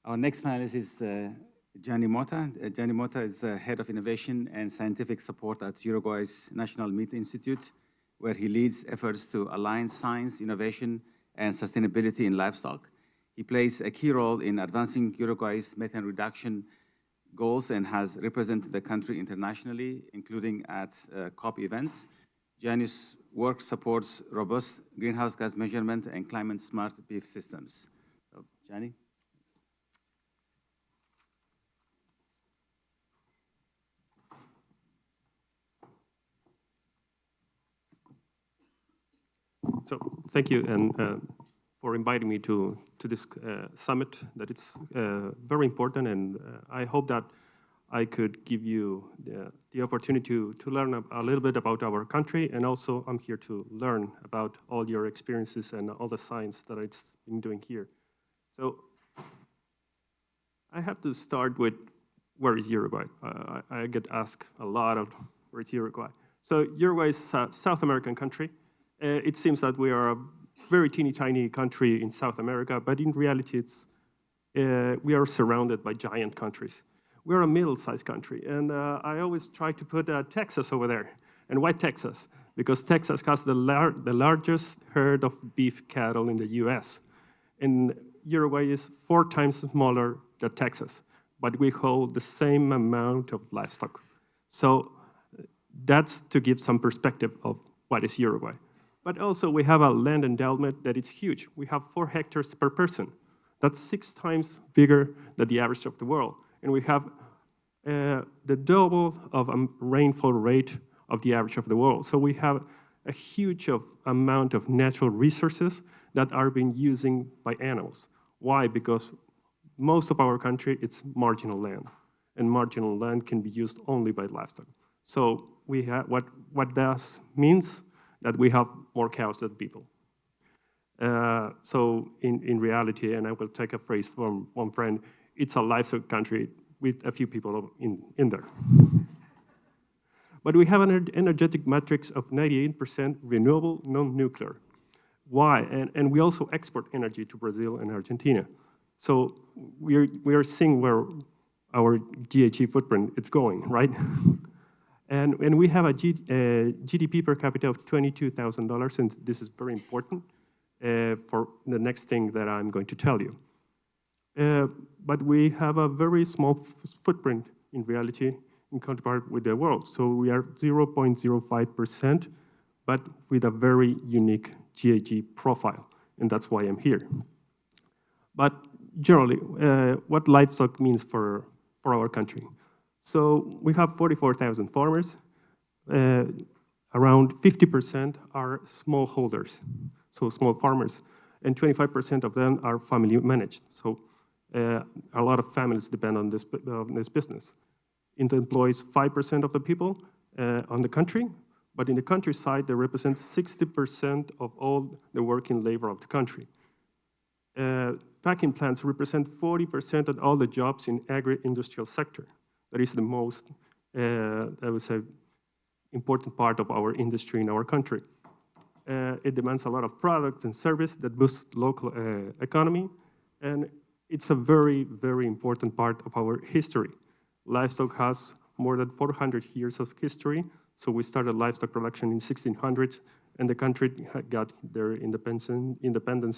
Our next panelist is Gianni Motta. Gianni Motta is Head of Innovation and Scientific Support at Uruguay's National Meat Institute, where he leads efforts to align science, innovation, and sustainability in livestock. He plays a key role in advancing Uruguay's methane reduction goals and has represented the country internationally, including at COP events. Gianni's work supports robust greenhouse gas measurement and climate-smart beef systems. So, Gianni? So thank you and for inviting me to this summit. That it's very important, and I hope that I could give you the opportunity to learn a little bit about our country, and also I'm here to learn about all your experiences and all the science that I've been doing here. So I have to start with, where is Uruguay? I get asked a lot of, where is Uruguay? So Uruguay is a South American country. It seems that we are a very teeny tiny country in South America, but in reality, we are surrounded by giant countries. We're a middle-sized country, and I always try to put Texas over there. And why Texas? Because Texas has the largest herd of beef cattle in the US. And Uruguay is 4 times smaller than Texas, but we hold the same amount of livestock. So that's to give some perspective of what is Uruguay. But also we have a land endowment that is huge. We have 4 hectares per person. That's 6 times bigger than the average of the world. And we have the double of a rainfall rate of the average of the world. So we have a huge amount of natural resources that are being used by animals. Why? Because most of our country, it's marginal land. And marginal land can be used only by livestock. So we have, what that means that we have more cows than people. So in reality, and I will take a phrase from one friend, it's a livestock country with a few people in there. But we have an energetic matrix of 98% renewable, non-nuclear. Why? And we also export energy to Brazil and Argentina. So we are seeing where our GHG footprint is going, right? And we have a GDP per capita of $22,000, and this is very important for the next thing that I'm going to tell you. But we have a very small footprint in reality in counterpart with the world. So we are 0.05%, but with a very unique GHG profile, and that's why I'm here. But generally, what livestock means for our country. So we have 44,000 farmers. Around 50% are smallholders, so small farmers, and 25% of them are family managed. So a lot of families depend on this business. It employs 5% of the people on the country, but in the countryside, they represent 60% of all the working labor of the country. Packing plants represent 40% of all the jobs in agri-industrial sector. That is the most, I would say, important part of our industry in our country. It demands a lot of products and service that boost local economy, and it's a very, very important part of our history. Livestock has more than 400 years of history, so we started livestock production in 1600s, and the country got their independence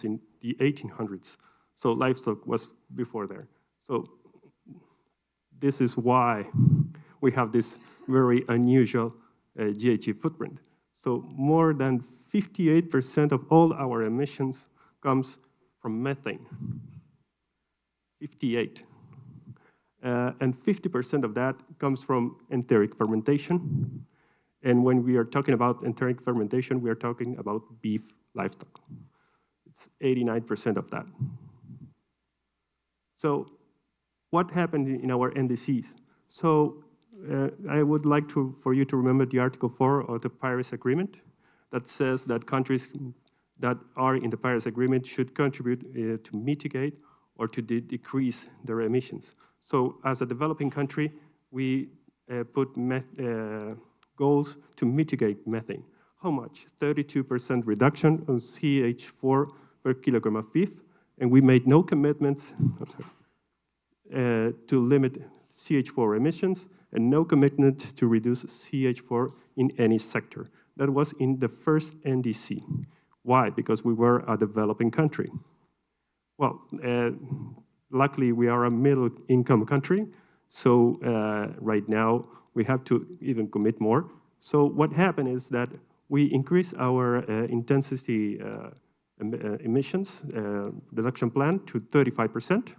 in the 1800s. So livestock was before there. So this is why we have this very unusual GHG footprint. So more than 58% of all our emissions comes from methane. 58. And 50% of that comes from enteric fermentation. And when we are talking about enteric fermentation, we are talking about beef livestock. It's 89% of that. So what happened in our NDCs? So I would like for you to remember the Article 4 of the Paris Agreement that says that countries that are in the Paris Agreement should contribute to mitigate or to decrease their emissions. So as a developing country, we put goals to mitigate methane. How much? 32% reduction on CH4 per kilogram of beef, and we made no commitments to limit CH4 emissions and no commitment to reduce CH4 in any sector. That was in the first NDC. Why? Because we were a developing country. Well, luckily we are a middle-income country, so right now we have to even commit more. So what happened is that we increased our intensity emissions reduction plan to 35%,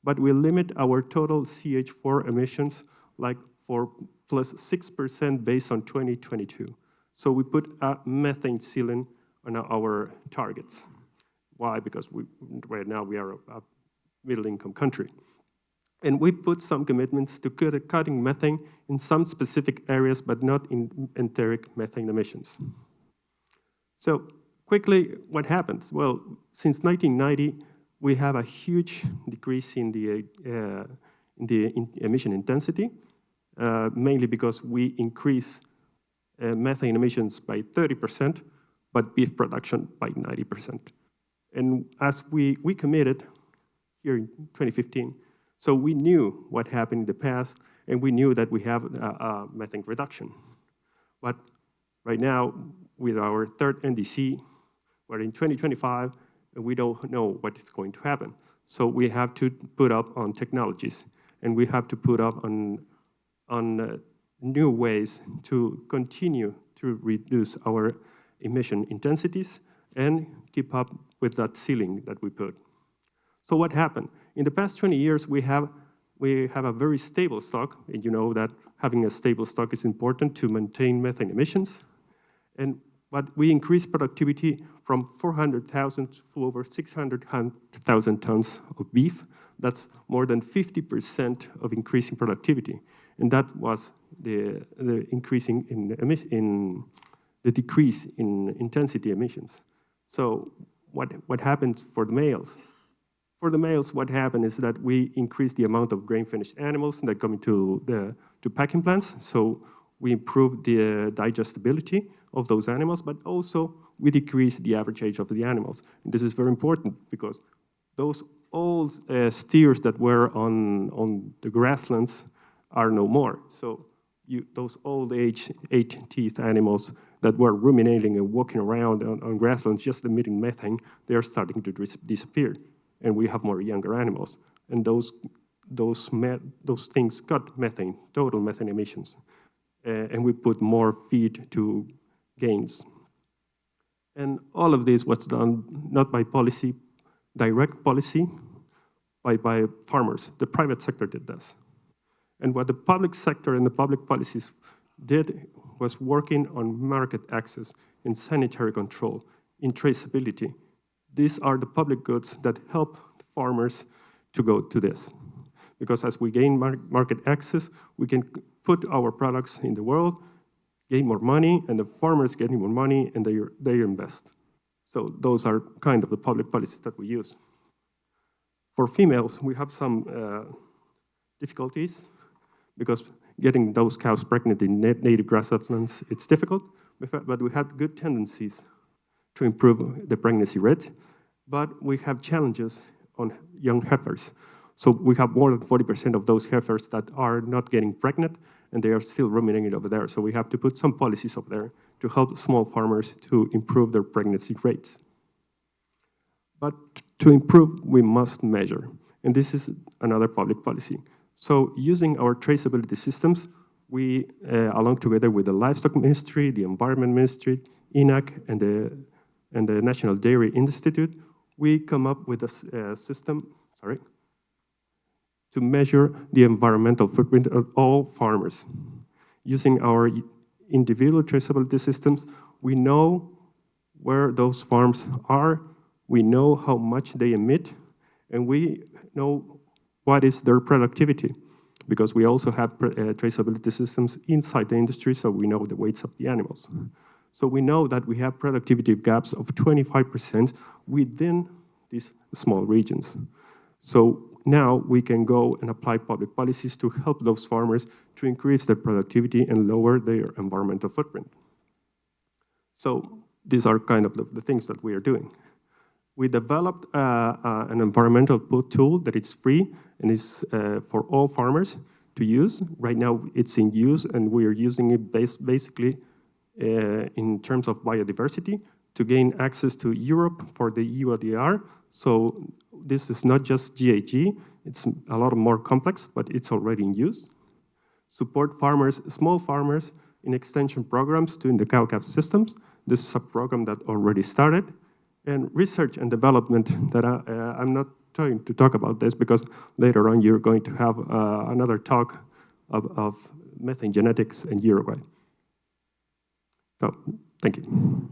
but we limit our total CH4 emissions like for plus 6% based on 2022. So we put a methane ceiling on our targets. Why? Because right now we are a middle-income country. And we put some commitments to cutting methane in some specific areas, but not in enteric methane emissions. So quickly, what happens? Well, since 1990, we have a huge decrease in the emission intensity, mainly because we increase methane emissions by 30%, but beef production by 90%. And as we committed here in 2015, so we knew what happened in the past, and we knew that we have a methane reduction. But right now, with our third NDC, we're in 2025, and we don't know what is going to happen. So we have to put up on technologies, and we have to put up on new ways to continue to reduce our emission intensities and keep up with that ceiling that we put. So what happened? In the past 20 years, we have a very stable stock, and you know that having a stable stock is important to maintain methane emissions. But we increased productivity from 400,000 to over 600,000 tons of beef. That's more than 50% of increasing productivity, and that was the increasing in the decrease in intensity emissions. So what happened for the males? For the males, what happened is that we increased the amount of grain-finished animals that come into to packing plants. So we improved the digestibility of those animals, but also we decreased the average age of the animals. And this is very important because those old steers that were on the grasslands are no more. So those old age 8-teeth animals that were ruminating and walking around on grasslands just emitting methane, they are starting to disappear. And we have more younger animals. And those things cut methane, total methane emissions. And we put more feed to gains. And all of this was done not by policy, direct policy, by farmers. The private sector did this. And what the public sector and the public policies did was working on market access in sanitary control, in traceability. These are the public goods that help farmers to go to this. Because as we gain market access, we can put our products in the world, gain more money, and the farmers getting more money, and they invest. So those are kind of the public policies that we use. For females, we have some difficulties because getting those cows pregnant in native grasslands, it's difficult, but we have good tendencies to improve the pregnancy rate, but we have challenges on young heifers. So we have more than 40% of those heifers that are not getting pregnant, and they are still ruminating over there. So we have to put some policies over there to help small farmers to improve their pregnancy rates. But to improve, we must measure, and this is another public policy. So using our traceability systems, we, along together with the Livestock Ministry, the Environment Ministry, INAC, and the National Dairy Institute, we come up with a system, to measure the environmental footprint of all farmers. Using our individual traceability systems, we know where those farms are, we know how much they emit, and we know what is their productivity, because we also have traceability systems inside the industry, so we know the weights of the animals. So we know that we have productivity gaps of 25% within these small regions. So now we can go and apply public policies to help those farmers to increase their productivity and lower their environmental footprint. So these are kind of the things that we are doing. We developed an environmental tool that is free and is for all farmers to use. Right now, it's in use, and we are using it basically in terms of biodiversity to gain access to Europe for the EUDR. So this is not just GHG, it's a lot more complex, but it's already in use. Support farmers, small farmers, in extension programs doing the cow-calf systems. This is a program that already started. And research and development that I'm not trying to talk about this because later on you're going to have another talk of methane genetics in Uruguay. So, thank you.